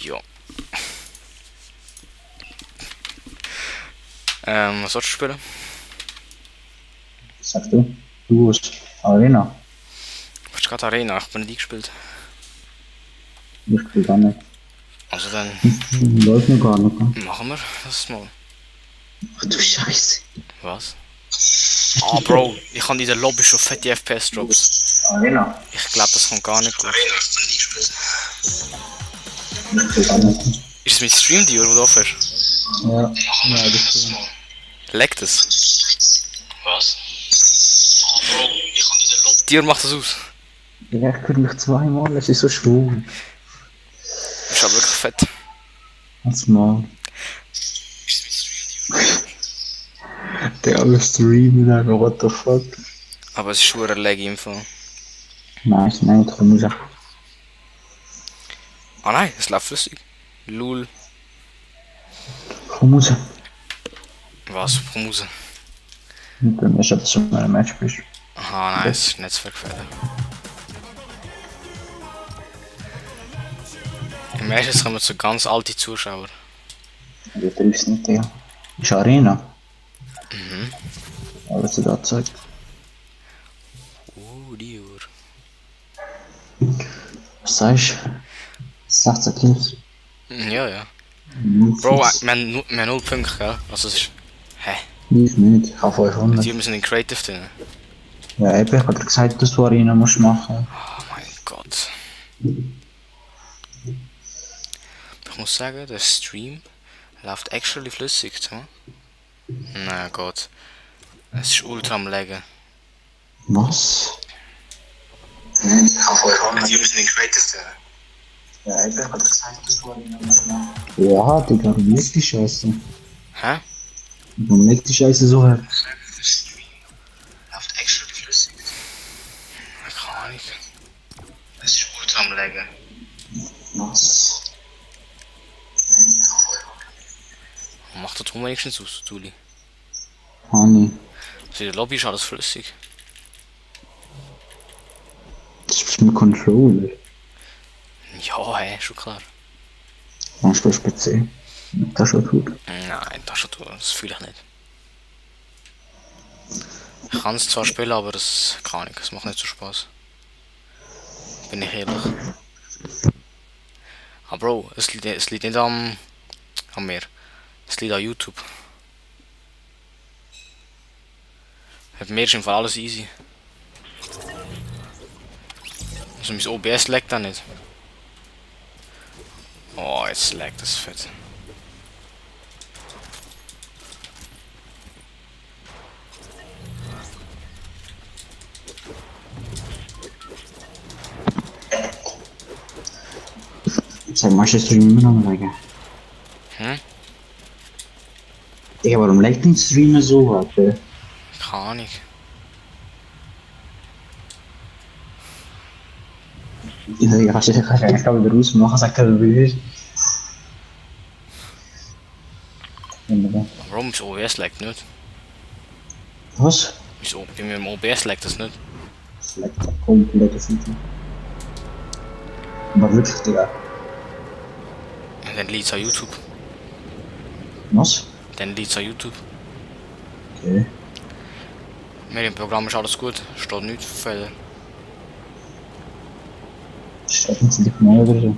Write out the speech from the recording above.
Ja. Was sollst du spielen? Sag du? Du hast Arena. Du hast gerade Arena, ich bin nicht eingespielt. Ich spiele gar nicht. Also dann Läuft noch gar nicht. Ne? machen wir das mal. Ach du Scheiße. Was? Ah, Bro, ich habe in dieser Lobby schon fette FPS-Drops. Arena. Ich glaube, das kommt gar nicht gut. Ich spiele gar nicht. Ist es mit Stream, die du offen hast? Ja, ja, das ist Leckt es? Was? Ah, Bro, ich habe in dieser Lobby. Dir macht das aus. ja, ich höre mich zweimal, es ist so schwul. Ist aber wirklich fett. Als mal. Ist es mit Stream, Der alle streamen, aber what the fuck. aber es ist schon eine Lag-Info. Nein, ist nicht, komm raus. Ah nein, es läuft flüssig. Lul. Komm raus. Was? Komm raus. Und dann ist das schon ein Match bist. Aha, nein, es ist Netzwerkfehler. Im ersten kommen so ganz alte Zuschauer. Du triffst nicht, ja. Ist Arena. Aber sie da zeigt. Die Uhr. Was sagst du? 16 Kills. Ja, ja. Bro, Bro, wir haben 0 Punkte, gell? Also es ist... Hä? ich nicht. Ich habe 500. Die müssen in Creative drin. Ja, eben, ich habe dir gesagt, dass du Arena musst machen. Oh mein Gott. Ich muss sagen, der Stream läuft actually flüssig, hm? Na Gott. Es ist ultra am Laggen. Was? Ich habe 500. Die müssen in Creative drin. Ja, eben, ich habe dir gesagt, dass du Arena musst machen. Ja, Digga, warum leckt die Scheiße? Hä? Warum leckt die Scheiße so her? Der Stream läuft actually flüssig. Keine Ahnung. Es ist ultra am Laggen. Was? Macht der Ton wenigstens aus, Tuli? Honey, Also in der Lobby ist alles flüssig. das ist mein Controller. Ja, hä, schon klar. Machst du das PC? Das ist schon gut. Nein, das fühle ich nicht. Ich kann es zwar spielen, aber das kann ich. Es macht nicht so Spaß. Bin ich ehrlich. Aber Bro, es liegt nicht an mir. Es liegt an YouTube. Bei mir ist im Fall alles easy. Also mein OBS laggt da nicht. Oh, jetzt laggt das fett. Sag mal, ist das Stream immer noch mal lecker? Hm? Digga, warum leckt den Streamer so, Alter? Keine Ahnung. Ja, Digga, kannst du eigentlich auch wieder rausmachen, sag er, wie ist. Warum mein OBS laggt nicht? Was? Bei meinem OBS laggt das nicht. Das leckt komplett das nicht. Aber wirklich, Digga. Und dann liegt es an YouTube. Was? Dann liegt es an YouTube. Okay. Mir im Programm ist alles gut. Steht nichts Fehler. Stecken Sie dich mal oder so.